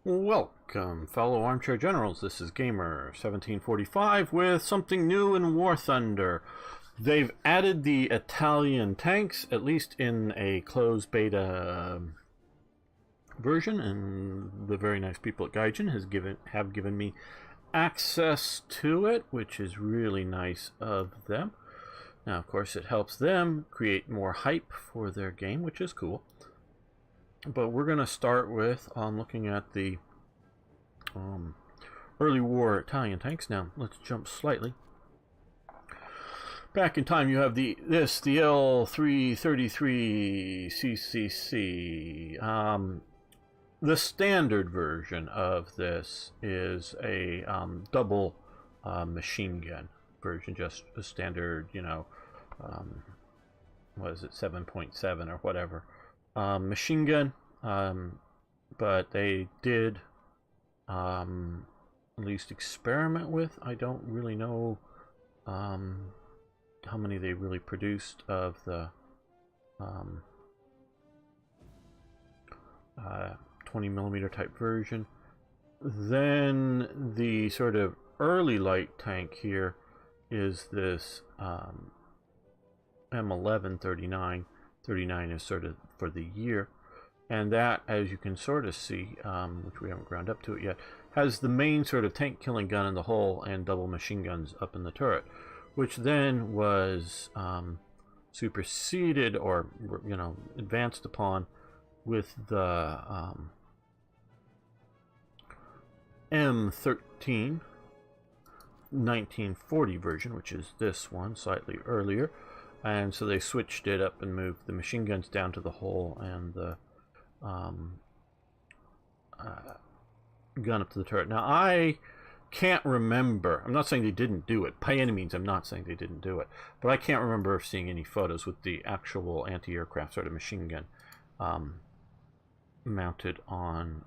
Welcome, fellow armchair generals. This is Gamer1745 with something new in War Thunder. They've added the Italian tanks, at least in a closed beta version, and the very nice people at Gaijin have given me access to it, which is really nice of them. Now, of course, it helps them create more hype for their game, which is cool. But we're going to start with looking at the early war Italian tanks. Now, let's jump slightly back in time. You have the L333 CCC. The standard version of this is a double machine gun version, just a standard, what is it, 7.7 or whatever. Machine gun, but they did at least experiment with. I don't really know how many they really produced of the 20mm type version. Then the sort of early light tank here is this M11 39. 39 is sort of for the year, and that, as you can sort of see, which we haven't ground up to it yet, has the main sort of tank killing gun in the hull and double machine guns up in the turret, which then was superseded or advanced upon with the M13 1940 version, which is this one, slightly earlier. And so they switched it up and moved the machine guns down to the hull and the gun up to the turret. Now, I can't remember. I'm not saying they didn't do it. By any means, I'm not saying they didn't do it. But I can't remember seeing any photos with the actual anti-aircraft sort of machine gun mounted on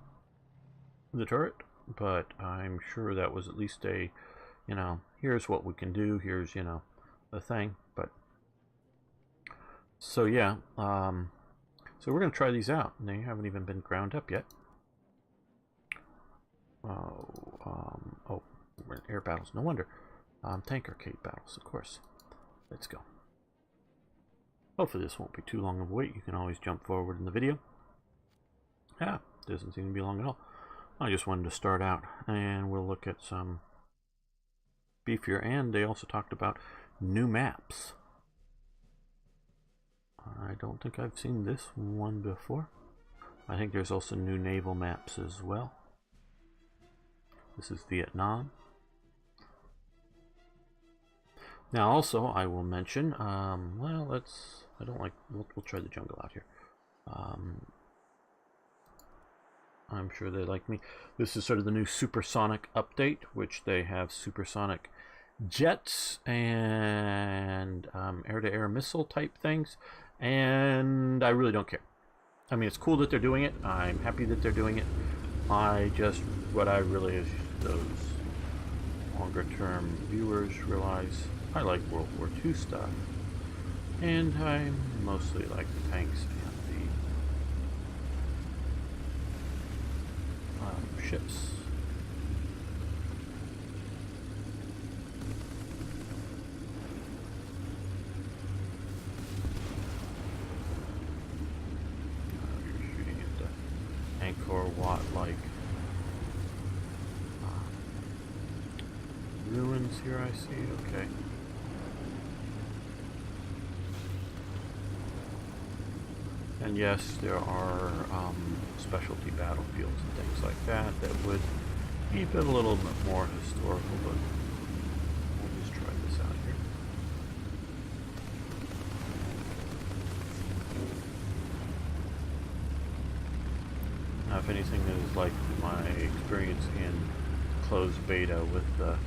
the turret. But I'm sure that was at least a, here's what we can do. Here's, the thing. But so yeah, so we're going to try these out. And they haven't even been ground up yet. Oh, we're in air battles. No wonder. Tank arcade battles, of course. Let's go. Hopefully this won't be too long of a wait. You can always jump forward in the video. Yeah, doesn't seem to be long at all. I just wanted to start out, and we'll look at some beefier. And they also talked about new maps. I don't think I've seen this one before. I think there's also new naval maps as well. This is Vietnam. Now also I will mention, we'll try the jungle out here. I'm sure they like me. This is sort of the new supersonic update, which they have supersonic jets and air-to-air missile type things. And I really don't care. I mean, it's cool that they're doing it. I'm happy that they're doing it. What I really, as those longer term viewers realize, I like World War II stuff. And I mostly like the tanks and the ships. Angkor Wat like ruins here, I see. Okay. And yes, there are specialty battlefields and things like that would keep it a little bit more historical, but we'll just try this out here. Now, if anything is like my experience in closed beta with the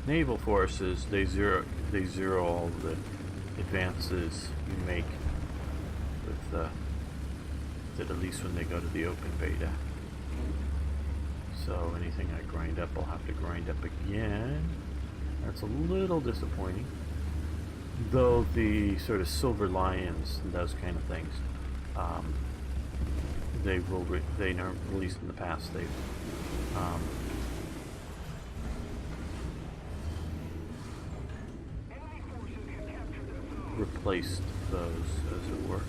naval forces, they zero all the advances you make with it, at least when they go to the open beta. So anything I grind up, I'll have to grind up again. That's a little disappointing. Though the sort of silver lions and those kind of things they will they never, at least in the past, they've replaced those, as it were.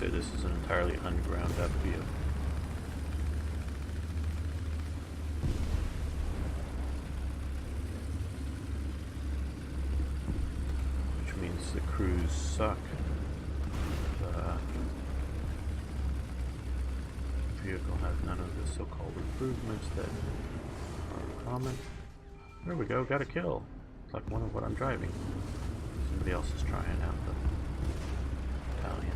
This is an entirely unground up view. Which means the crews suck. The vehicle has none of the so-called improvements that are common. There we go, got a kill. It's like one of what I'm driving. Somebody else is trying out the Italian.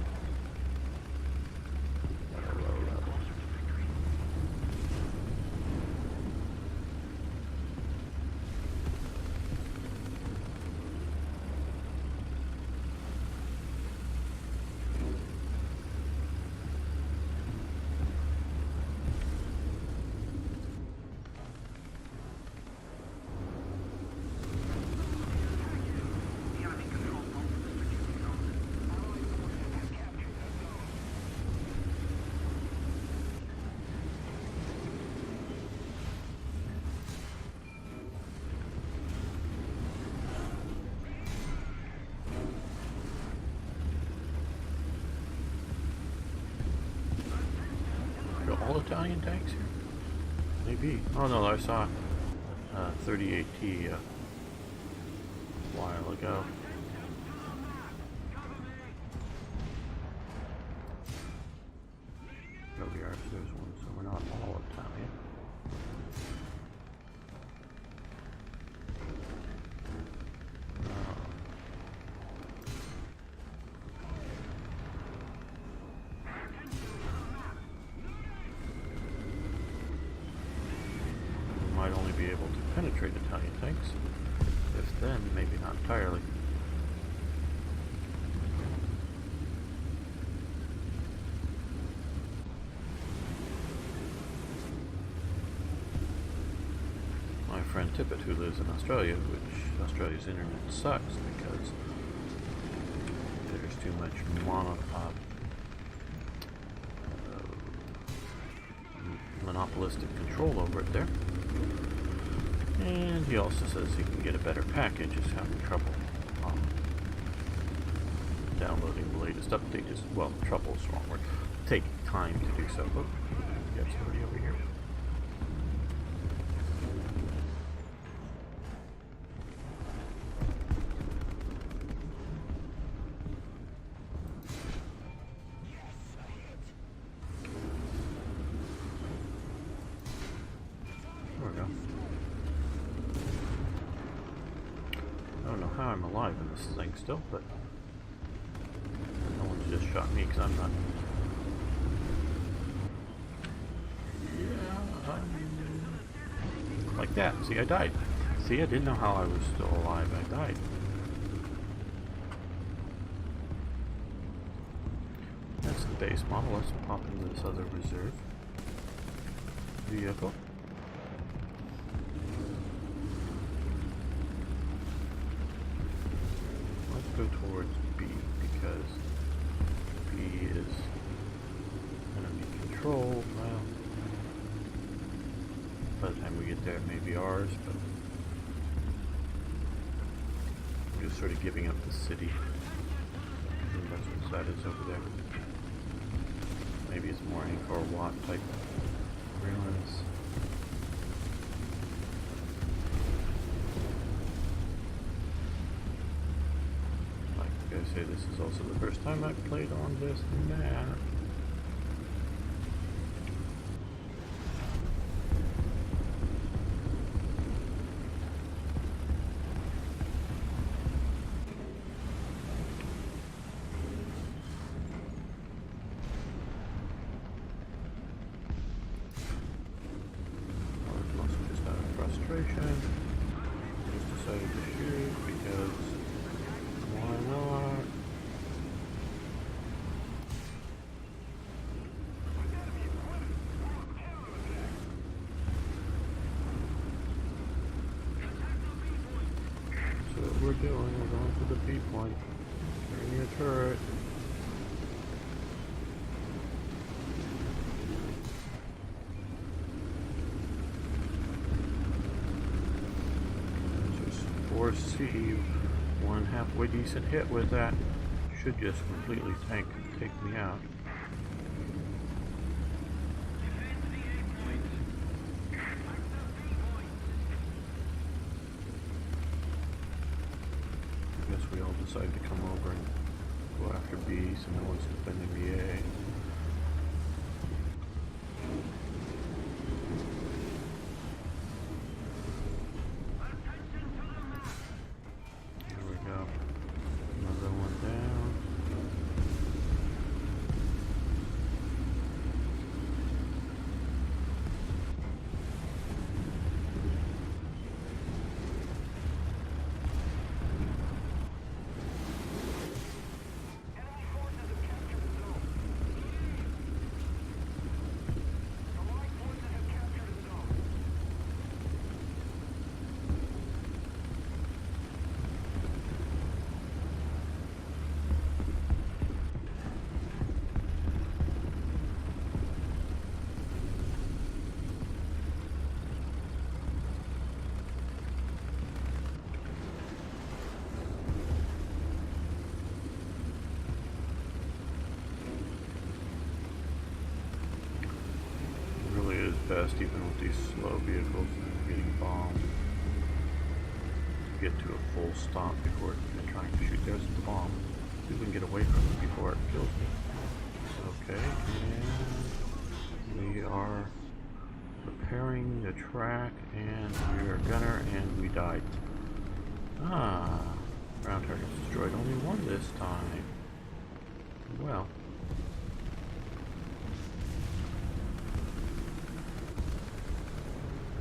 All Italian tanks here? Maybe. Oh no, I saw 38T a while ago. There we are, so there's one, so we're not all Italian. Only be able to penetrate Italian tanks. If then, maybe not entirely. My friend Tippett, who lives in Australia, which Australia's internet sucks because there's too much monopolistic control over it there. And he also says he can get a better package, is having trouble downloading the latest update. Well, trouble is the wrong word. Taking time to do so. Oh, we got somebody over here. How I'm alive in this thing still, but no one's just shot me because I'm not. Yeah, like that. See, I died. See, I didn't know how I was still alive. I died. That's the base model. Let's pop into this other reserve vehicle. Go towards B because B is enemy controlled. Well, by the time we get there, it may be ours, but we're just sort of giving up the city. And that's what that is over there. Maybe it's more Angkor Wat type ruins. Say this is also the first time I've played on this map. Mostly just out of frustration. Just decided to shoot because why not? doing? We're going to the B point. Turn your turret. Just foresee one halfway decent hit with that. Should just completely take me out. I guess we all decided to come over and go after B, so no one's defending the A. There we go. Another one down. Best even with these slow vehicles getting bombed to get to a full stop before they're trying to shoot. There's the bomb. See if we can get away from it before it kills me. Okay, and we are preparing the track, and we are gunner, and we died. Ah, ground targets destroyed. Only one this time. Well.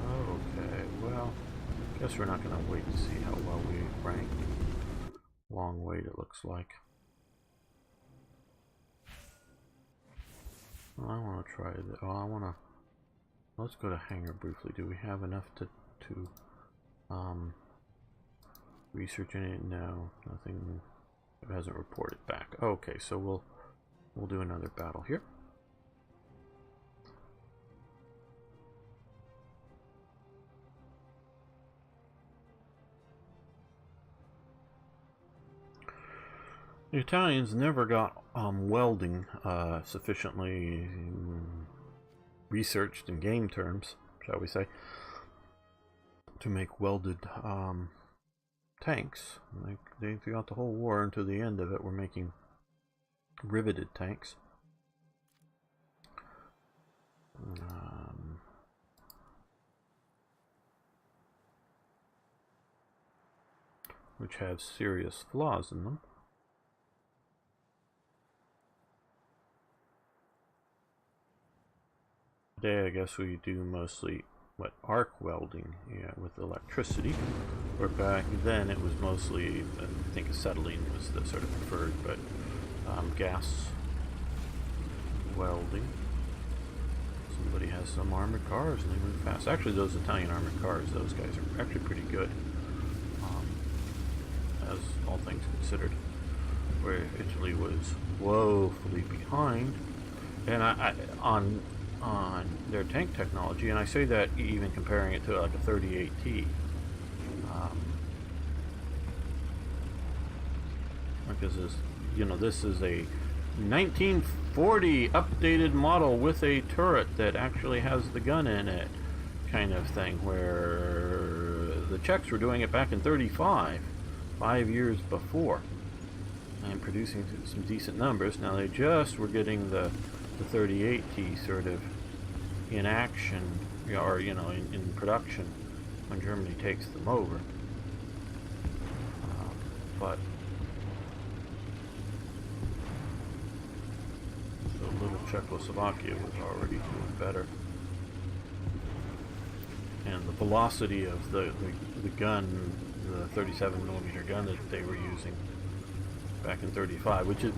Okay, well, guess we're not going to wait to see how well we rank. Long wait, it looks like. Well, I want to try this. Oh, I want to. Let's go to hangar briefly. Do we have enough to research in it? No, nothing. It hasn't reported back. Okay, so we'll do another battle here. The Italians never got welding sufficiently researched in game terms, shall we say, to make welded tanks. They throughout the whole war until the end of it were making riveted tanks. Which have serious flaws in them. Today, I guess we do mostly arc welding, yeah, with electricity. Or back then, it was mostly, I think, acetylene was the sort of preferred, but gas welding. Somebody has some armored cars and they move fast. Actually, those Italian armored cars, those guys are actually pretty good, as all things considered. Where Italy was woefully behind, and on their tank technology, and I say that even comparing it to like a 38T. Because this is a 1940 updated model with a turret that actually has the gun in it, kind of thing, where the Czechs were doing it back in 35, 5 years before, and producing some decent numbers. Now they just were getting the 38T sort of in action, or in production when Germany takes them over. But the little Czechoslovakia was already doing better, and the velocity of the gun, the 37mm gun that they were using back in 35, which is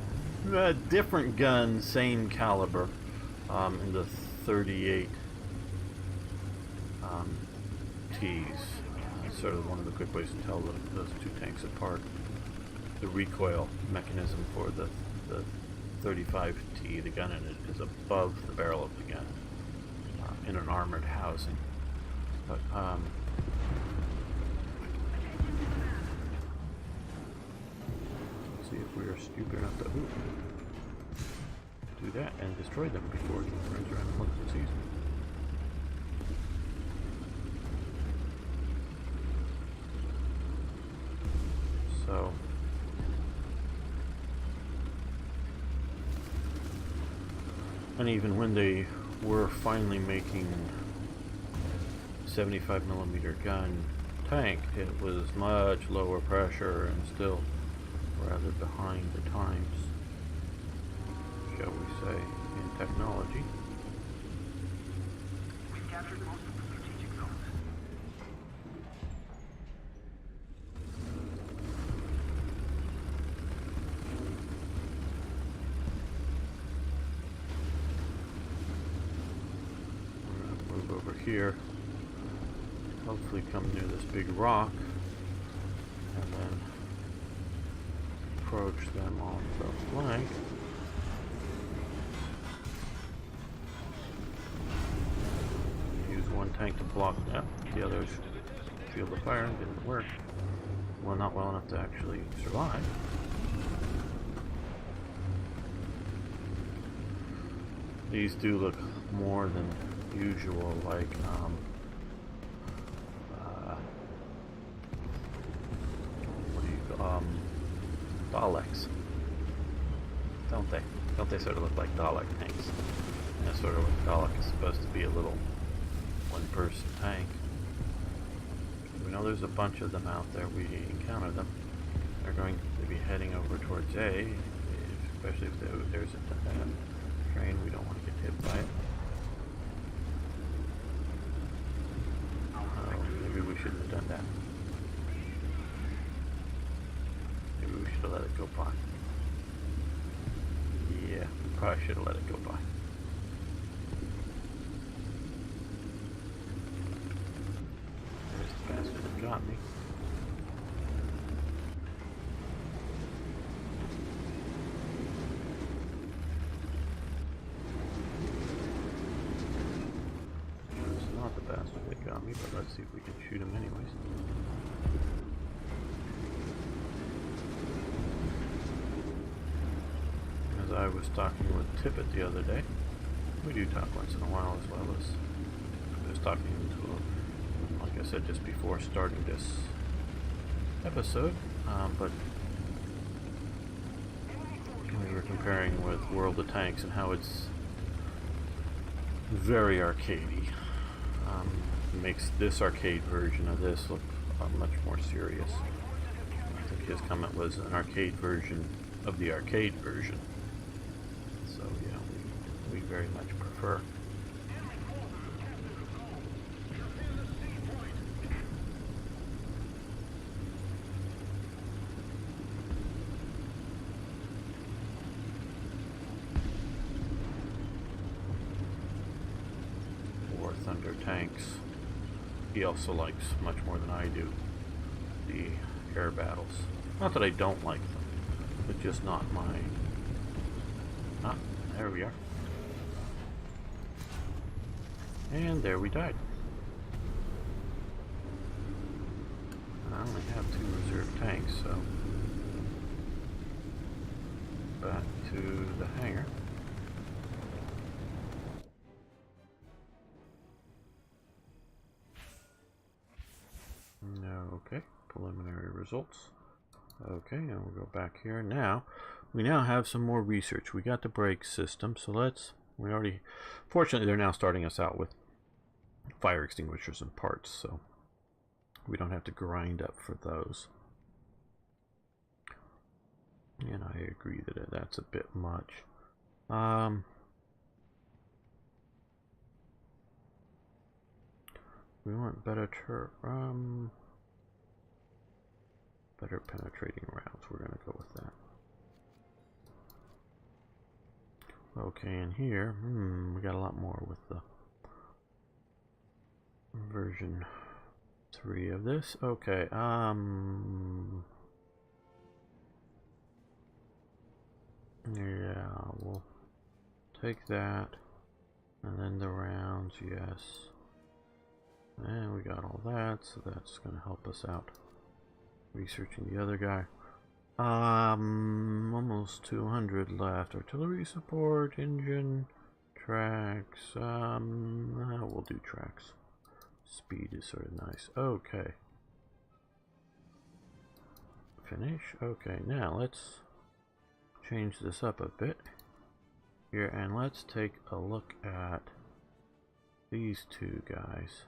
a different gun, same caliber, in the 38 Ts. sort of one of the quick ways to tell those two tanks apart. The recoil mechanism for the 35T, the gun in it, is above the barrel of the gun in an armored housing. But let's see if we are stupid enough to do that and destroy them before he turns around and looks and sees me. So and even when they were finally making 75mm gun tank, it was much lower pressure and still rather behind the times, shall we say, in technology. We've captured most of the strategic zones. We're gonna move over here. Hopefully come near this big rock and then approach them on the flank. Use one tank to block that. The others field the fire. Didn't work. Well, not well enough to actually survive. These do look more than usual like Daleks, don't they? Don't they sort of look like Dalek tanks? And that's sort of what Dalek is supposed to be, a little one-person tank. We know there's a bunch of them out there. We encounter them. They're going to be heading over towards A, especially if there's a train. We don't want to get hit by it. Maybe we shouldn't have done that. Maybe we should have let it go by. Yeah, we probably should have let it go by. There's the bastard that got me. It's not the bastard that got me, but let's see if we can shoot him anyways. As I was talking with Tippett the other day, we do talk once in a while, as well as I was talking to him, like I said, just before starting this episode, but we were comparing with World of Tanks and how it's very arcadey. It makes this arcade version of this look much more serious. I think his comment was an arcade version of the arcade version. So yeah, we very much prefer. War Thunder tanks. He also likes, much more than I do, the air battles. Not that I don't like them, but just not my... Ah, there we are. And there we died. I only have 2 reserve tanks, so... back to the hangar. Okay, preliminary results. Okay, and we'll go back here. Now, we now have some more research. We got the brake system, so fortunately they're now starting us out with fire extinguishers and parts, so we don't have to grind up for those. And I agree that that's a bit much. We want better better penetrating rounds. We're going to go with that. Okay, and here, we got a lot more with the version 3 of this. Okay, yeah, we'll take that. And then the rounds, yes. And we got all that, so that's gonna help us out. Researching the other guy. Almost 200 left. Artillery support, engine, tracks. We'll do tracks. Speed is sort of nice. Okay. Finish. Okay, now let's change this up a bit here, and let's take a look at these two guys.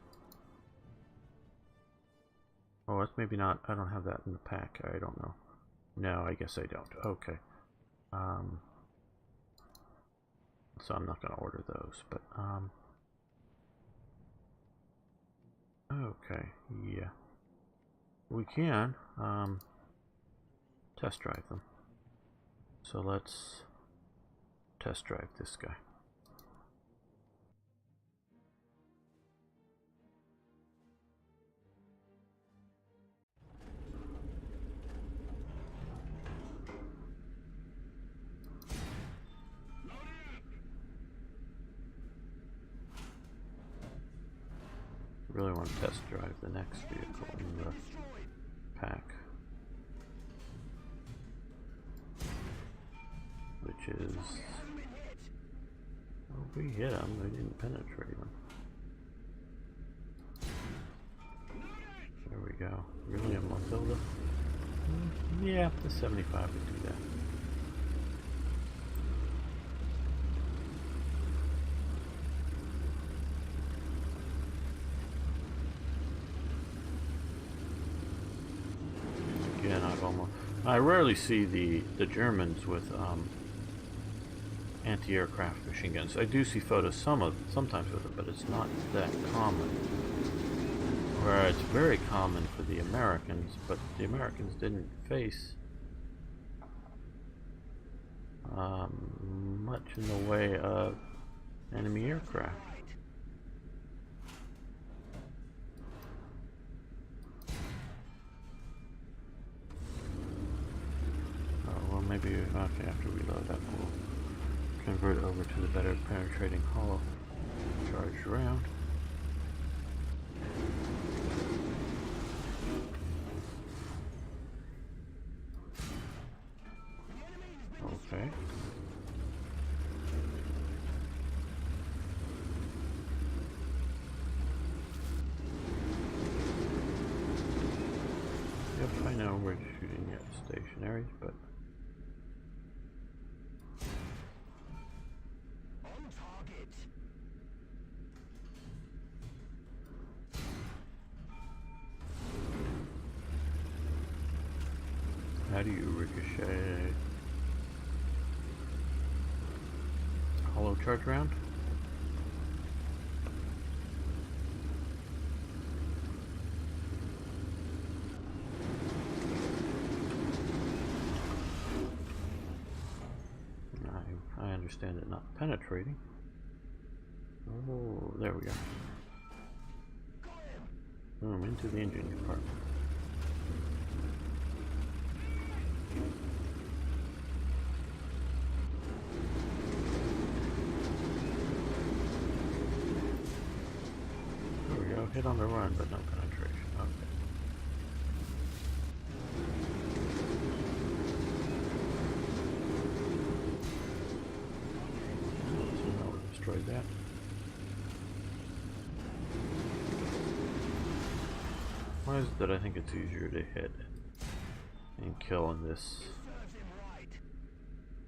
Oh, that's maybe not. I don't have that in the pack. I don't know. No, I guess I don't. Okay. So I'm not going to order those, but okay, yeah, we can test drive them. So let's test drive this guy. Really want to test drive the next vehicle in the pack, which is, oh, we hit them, they didn't penetrate them. There we go. William Matilda. Yeah, the 75 would do that. Again, I rarely see the Germans with anti-aircraft machine guns. I do see photos sometimes with it, but it's not that common. Where it's very common for the Americans, but the Americans didn't face much in the way of enemy aircraft. Well, maybe after we load up, we'll convert over to the better penetrating hollow charged round. Okay. Yep, I know we're shooting at stationaries, but how do you ricochet? Hollow charge round? I understand it not penetrating. Oh, there we go. Boom, into the engine compartment. There we go, hit on the run, but no penetration. Okay. So now we destroyed that. Why is it that I think it's easier to hit and kill in this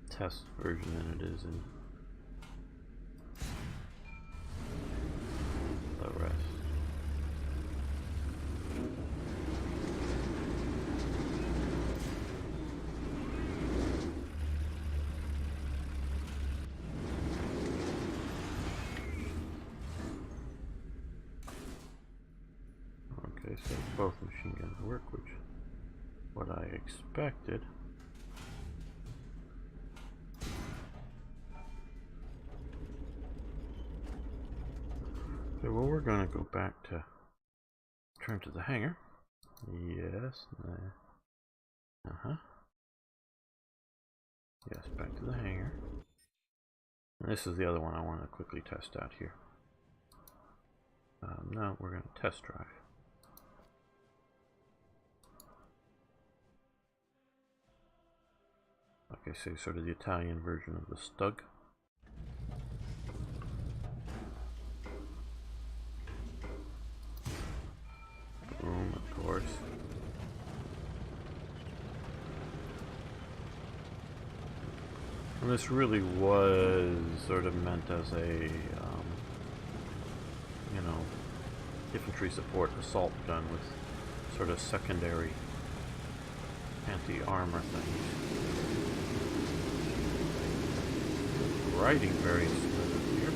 test version than it is in the rest? Okay, so both machine guns work, which is what I expected. Okay, well, we're gonna go back to Return to the hangar. Yes. Yes, back to the hangar. And this is the other one I want to quickly test out here. No, we're going to test drive. Like I say, sort of the Italian version of the Stug. Boom, of course. And this really was sort of meant as a, you know, infantry support assault gun with sort of secondary anti-armor things. Riding very smooth here.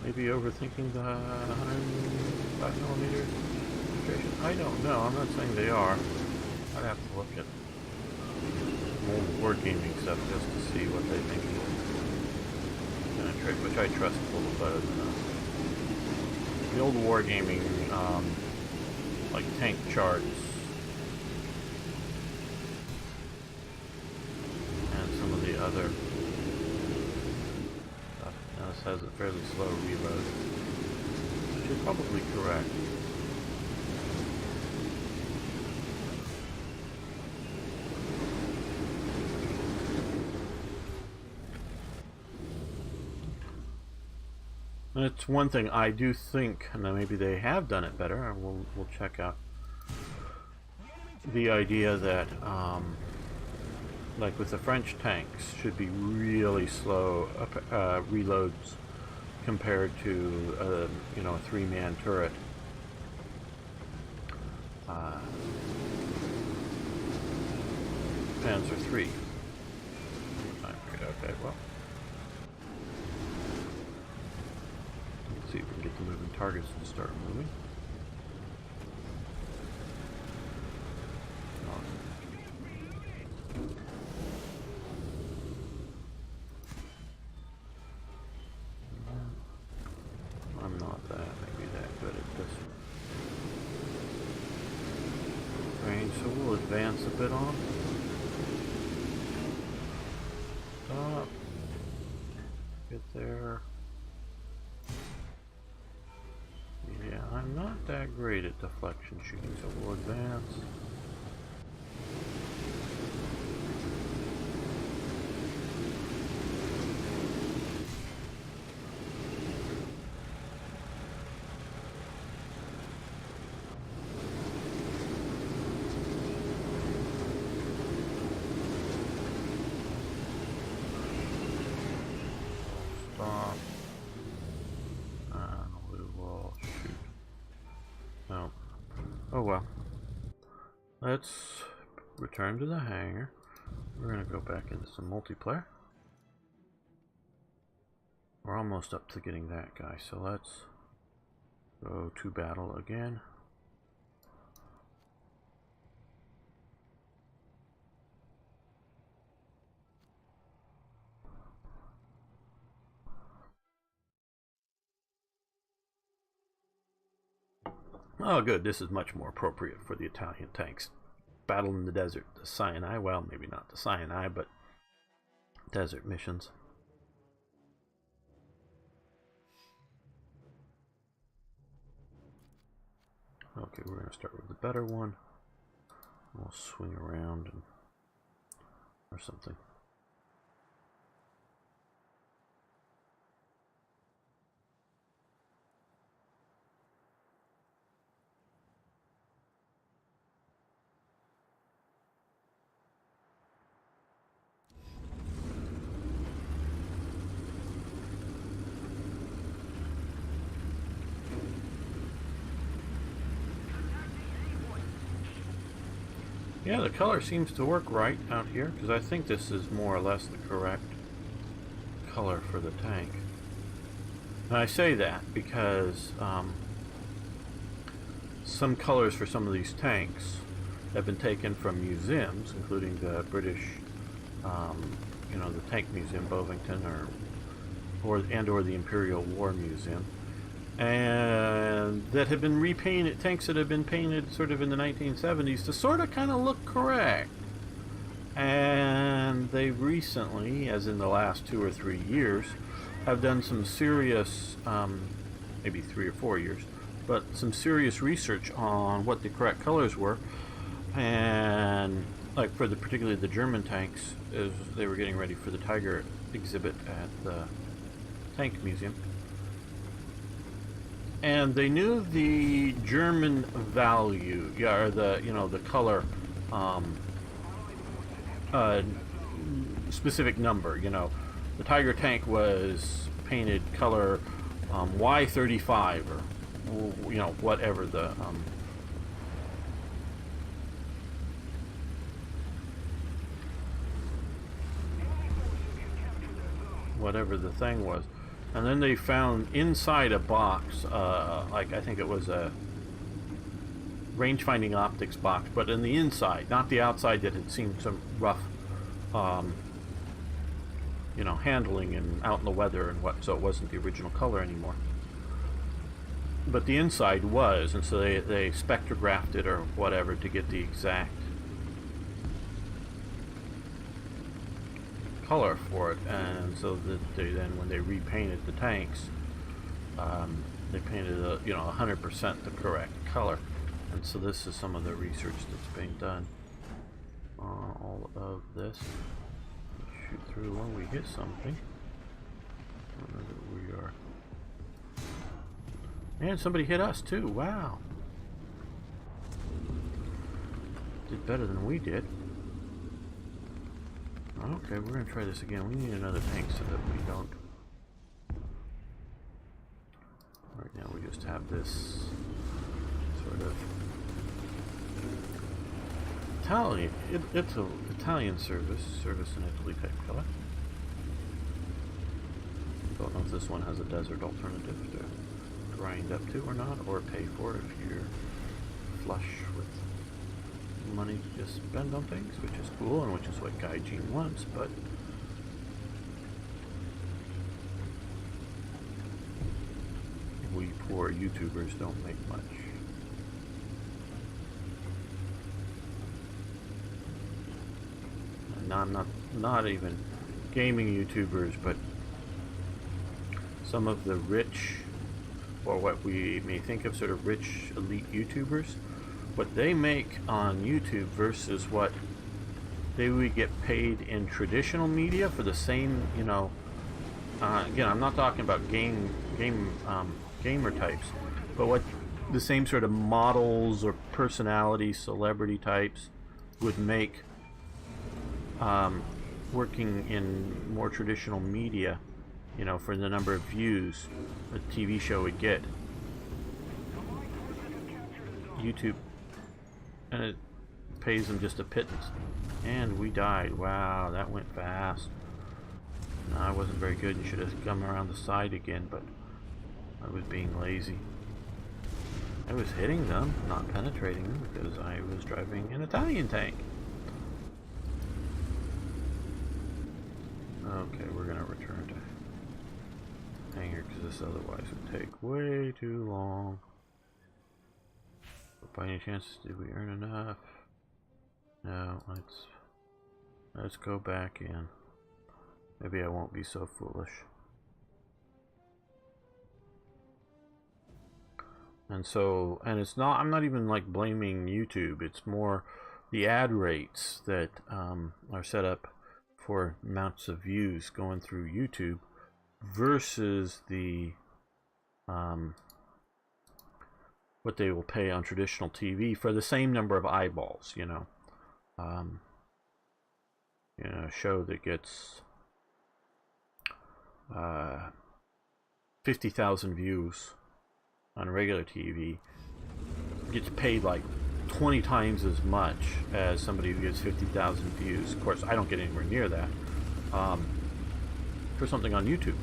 Maybe overthinking the 105mm penetration? I don't know. I'm not saying they are. I'd have to look at old wargaming stuff just to see what they think penetrate, which I trust a little better than us. The old wargaming, like tank charts and some of the other. This has a fairly slow reload, which is probably correct. And it's one thing I do think, and maybe they have done it better, and we'll check out the idea that like with the French tanks, should be really slow reloads compared to you know, a 3-man turret. Panzer III. Okay, well, let's see if we can get the moving targets to start moving. I'm not maybe that good at this range, so we'll advance a bit on. Stop. Get there. Yeah, I'm not that great at deflection shooting, so we'll advance. Stop. And we will shoot. No. Oh well. Let's return to the hangar. We're going to go back into some multiplayer. We're almost up to getting that guy, so let's go to battle again. Oh good, this is much more appropriate for the Italian tanks. Battle in the desert, the Sinai, well maybe not the Sinai, but desert missions. Okay, we're going to start with the better one. We'll swing around and, or something. Yeah, the color seems to work right out here, because I think this is more or less the correct color for the tank. And I say that because some colors for some of these tanks have been taken from museums, including the British, you know, the Tank Museum, Bovington, or the Imperial War Museum, and that have been repainted, tanks that have been painted sort of in the 1970s to sort of kind of look correct. And they recently, as in the last 2 or 3 years, have done some serious, maybe 3 or 4 years, but some serious research on what the correct colors were. And like for particularly the German tanks, as they were getting ready for the Tiger exhibit at the Tank Museum, and they knew the German value, yeah, or the, you know, the color, specific number. You know, the Tiger tank was painted color Y35, or, you know, whatever the whatever the thing was. And then they found inside a box, like I think it was a range-finding optics box, but in the inside, not the outside that had seen some rough, you know, handling and out in the weather and what, so it wasn't the original color anymore. But the inside was, and so they spectrographed it or whatever to get the exact color for it. And so that they then, when they repainted the tanks, they painted you know, 100% the correct color. And so this is some of the research that's being done on all of this. Shoot through when we hit something. I don't know that we are. And somebody hit us too. Wow. Did better than we did. Okay, we're gonna try this again. We need another tank so that we don't. Right now we just have this sort of Italian. It's an Italian service in Italy type color. Don't know if this one has a desert alternative to grind up to or not, or pay for if you're flush with money to just spend on things, which is cool and which is what Gaijin wants, but we poor YouTubers don't make much. And not even gaming YouTubers, but some of the rich, or what we may think of sort of rich elite YouTubers, what they make on YouTube versus what they would get paid in traditional media for the same, you know, again, I'm not talking about gamer types, but what the same sort of models or personality, celebrity types would make working in more traditional media, you know, for the number of views a TV show would get. YouTube, and it pays them just a pittance. And we died. Wow, that went fast. No, I wasn't very good. You should have come around the side again, but I was being lazy. I was hitting them, not penetrating them, because I was driving an Italian tank. Okay, we're gonna return to hangar because this otherwise would take way too long. But by any chance, did we earn enough? No, let's go back in. Maybe I won't be so foolish. And so, and it's not, I'm not even like blaming YouTube, it's more the ad rates that are set up for amounts of views going through YouTube versus the what they will pay on traditional TV for the same number of eyeballs, you know. You know, a show that gets 50,000 views on regular TV gets paid like 20 times as much as somebody who gets 50,000 views. Of course, I don't get anywhere near that for something on YouTube.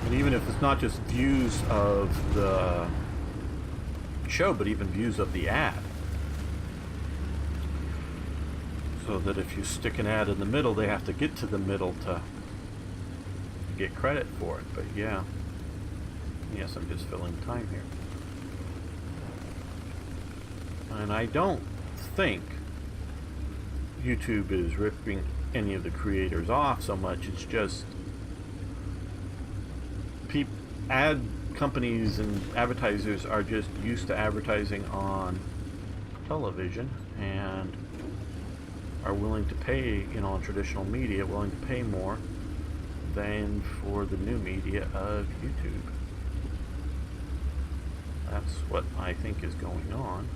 And even if it's not just views of the show, but even views of the ad. So that if you stick an ad in the middle, they have to get to the middle to get credit for it. But yeah. Yes, I'm just filling time here. And I don't think YouTube is ripping any of the creators off so much. It's just ad companies and advertisers are just used to advertising on television and are willing to pay, you know, on traditional media, willing to pay more than for the new media of YouTube. That's what I think is going on.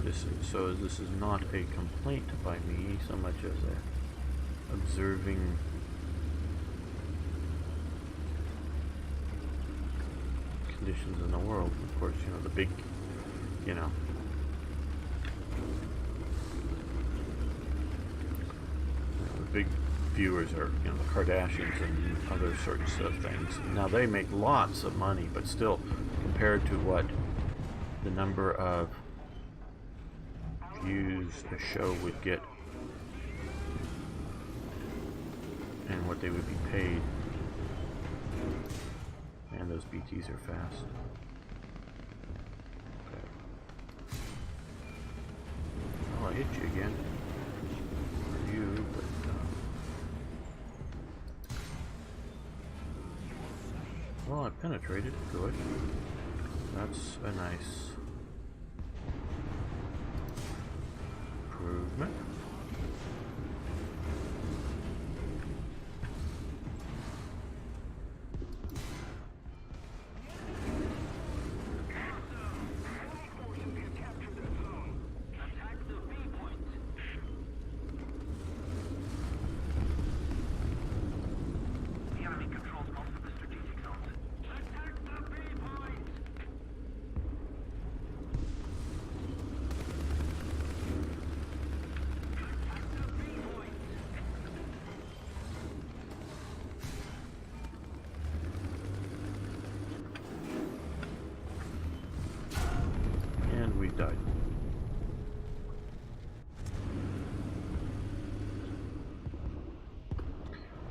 This is not a complaint by me so much as a observing conditions in the world. Of course, you know, the big, you know, the big viewers are, you know, the Kardashians and other sorts of things. Now they make lots of money, but still, compared to what the number of views a show would get and what they would be paid, and those BTs are fast. Okay. Oh, I hit you again. Or you, but well, I penetrated. Good. That's a nice improvement. The enemy controls most of the strategic zones. Attack the B point! And we died.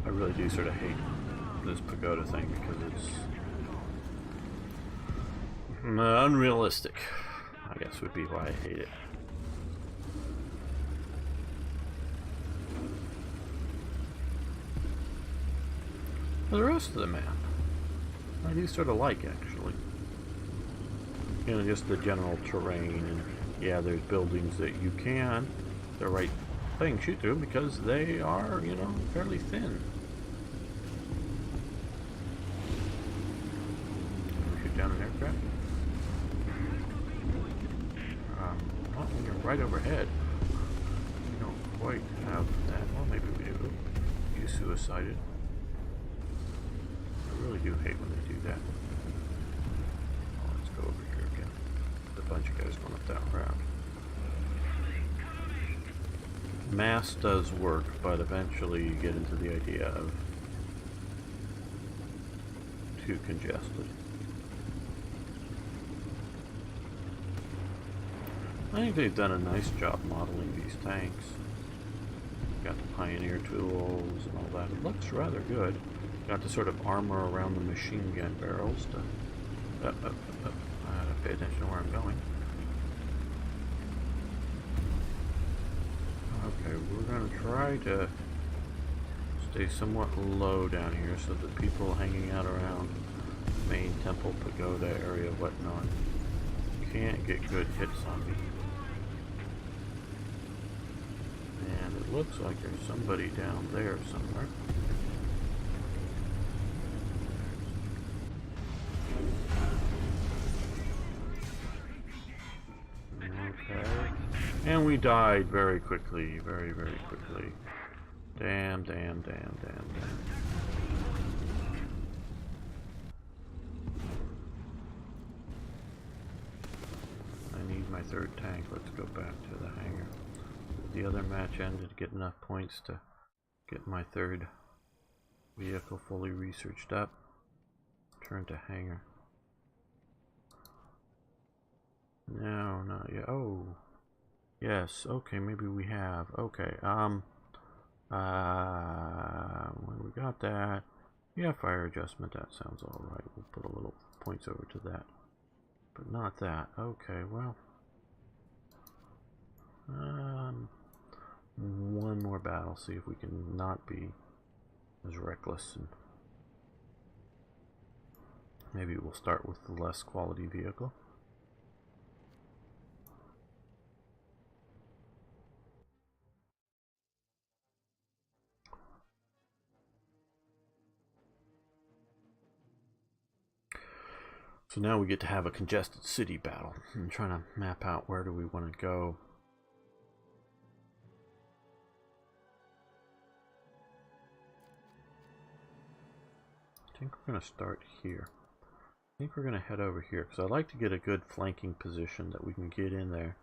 I really do sort of hate this pagoda thing because it's unrealistic, I guess would be why I hate it. The rest of the map, I do sort of like, actually. You know, just the general terrain, and yeah, there's buildings that you can, the right thing, shoot through because they are, you know, fairly thin. Shoot down an aircraft. Not when you're right overhead. We don't quite have that. Well, maybe we do. You suicided. I really do hate when they do that. Oh, let's go over here again. There's a bunch of guys going up that route. Mass does work, but eventually you get into the idea of too congested. I think they've done a nice job modeling these tanks. Got the Pioneer tools and all that. It looks rather good. Got the sort of armor around the machine gun barrels to I gotta pay attention to where I'm going. Okay, we're gonna try to stay somewhat low down here so that people hanging out around main temple pagoda area whatnot can't get good hits on me. And it looks like there's somebody down there somewhere. Okay. And we died very quickly, very, very quickly. Damn, damn, damn, damn, damn. I need my third tank. Let's go back to the hangar. The other match ended to get enough points to get my third vehicle fully researched up. Turn to hangar. No, not yet. Oh, yes. Okay, maybe we have. Okay. When we got that, yeah, fire adjustment. That sounds all right. We'll put a little points over to that, but not that. Okay, well, one more battle. See if we can not be as reckless, and maybe we'll start with the less quality vehicle. So now we get to have a congested city battle. I'm trying to map out where do we want to go. I think we're going to start here. I think we're going to head over here because I like to get a good flanking position that we can get in there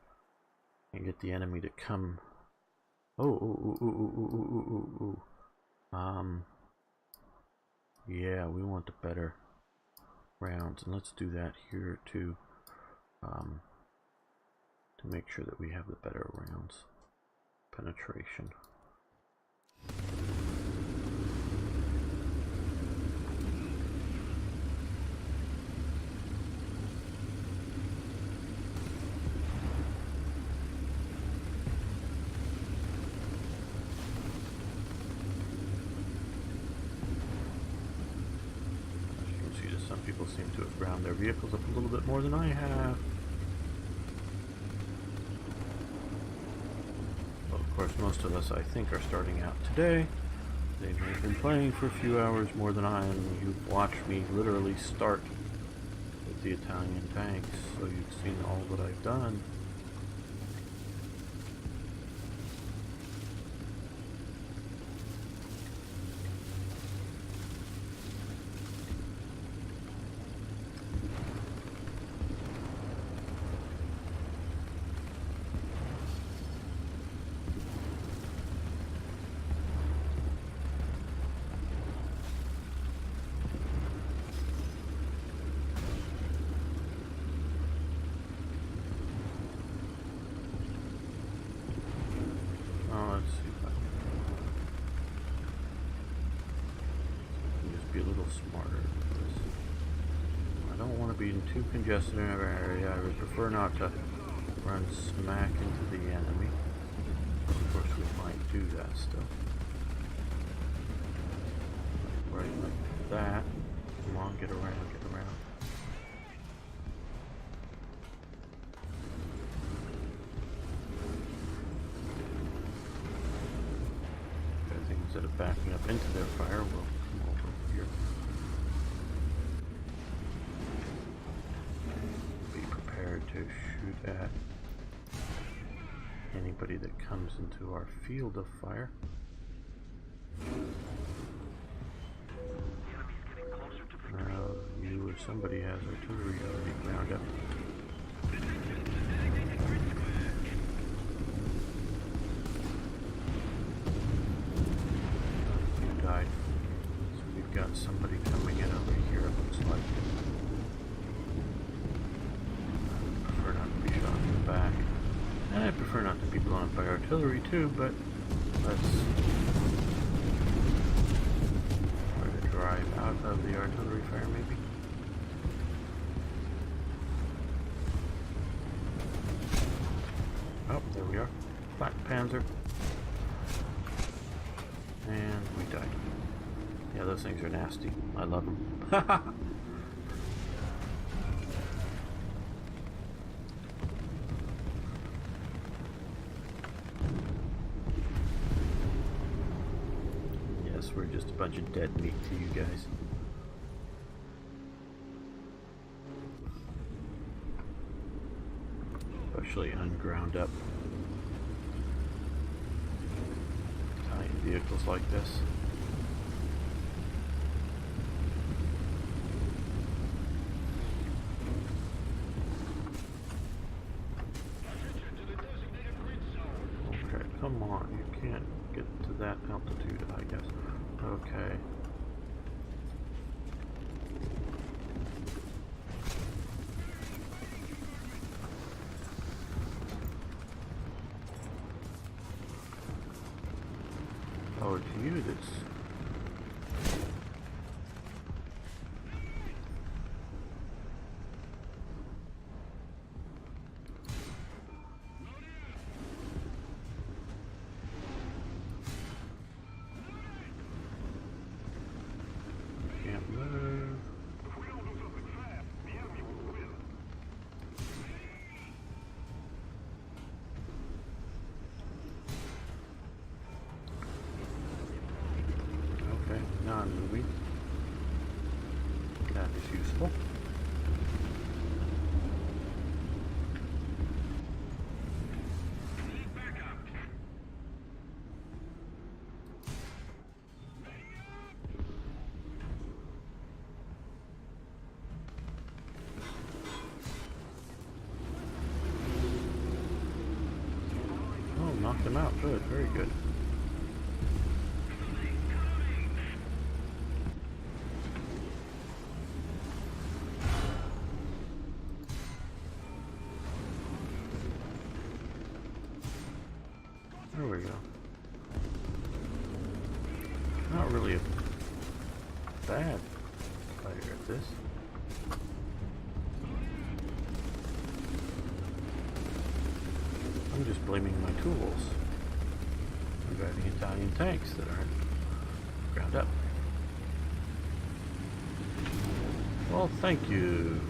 and get the enemy to come. Yeah, we want the better rounds, and let's do that here too, to make sure that we have the better rounds. Penetration. Some people seem to have ground their vehicles up a little bit more than I have. Well, of course, most of us, I think, are starting out today. They may have been playing for a few hours more than I am. You've watched me literally start with the Italian tanks, so you've seen all that I've done. Too congested in our area. I would prefer not to run smack into the enemy. Of course, we might do that still. Right like that. Come on, get around, get around. I think instead of backing up into their fire, we'll come over here. To shoot at anybody that comes into our field of fire. Now, you or somebody has artillery already ground up. You died. So we've got somebody coming in over here, it looks like. Back. And I prefer not to be blown up by artillery too, but let's try to drive out of the artillery fire maybe. Oh, there we are. Black Panzer. And we died. Yeah, those things are nasty. I love them. We're just a bunch of dead meat to you guys. Especially unground up Italian vehicles like this. Come on, you can't get to that altitude, I guess. Okay. Oh, it's you that's... Can't move. If we don't do something fast, the enemy will win. Okay, non-moving. That is useful. Need backup. Oh, knocked him out. Good, very good. There we go. Not really a bad fighter at this. I'm just blaming my tools. I'm driving Italian tanks that aren't ground up. Well, thank you.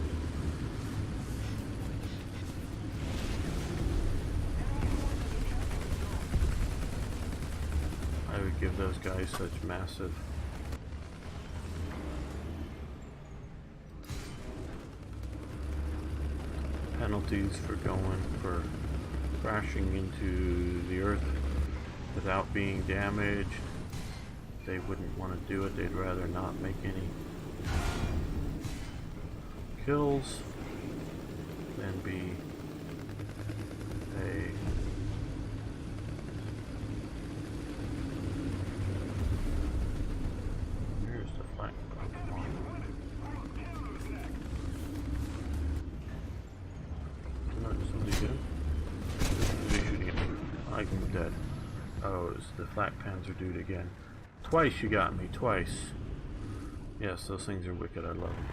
I would give those guys such massive penalties for crashing into the earth without being damaged. They wouldn't want to do it. They'd rather not make any kills than be a here's the flank. No, did somebody get him? Somebody shooting at me. I'm dead. Oh, it's the flak panzer dude again. Twice you got me, twice. Yes, those things are wicked, I love them.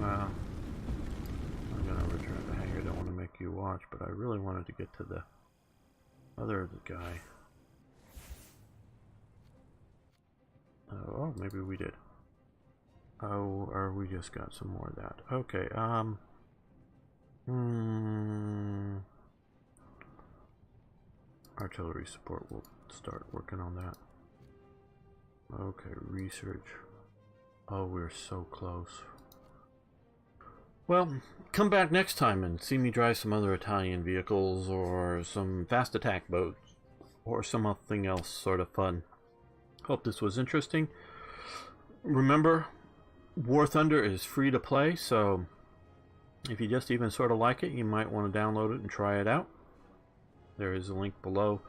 Well, I'm gonna return to the hangar. Don't want to make you watch, but I really wanted to get to the other guy. Oh, maybe we did. Oh, or we just got some more of that. Okay, artillery support, we'll start working on that. Okay, research. Oh, we're so close. Well, come back next time and see me drive some other Italian vehicles or some fast attack boats or something else sort of fun. Hope this was interesting. Remember, War Thunder is free to play, so if you just even sort of like it, you might want to download it and try it out. There is a link below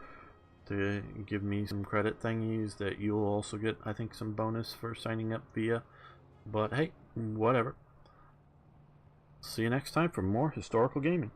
to give me some credit thingies that you'll also get, I think, some bonus for signing up via. But hey, whatever. See you next time for more historical gaming.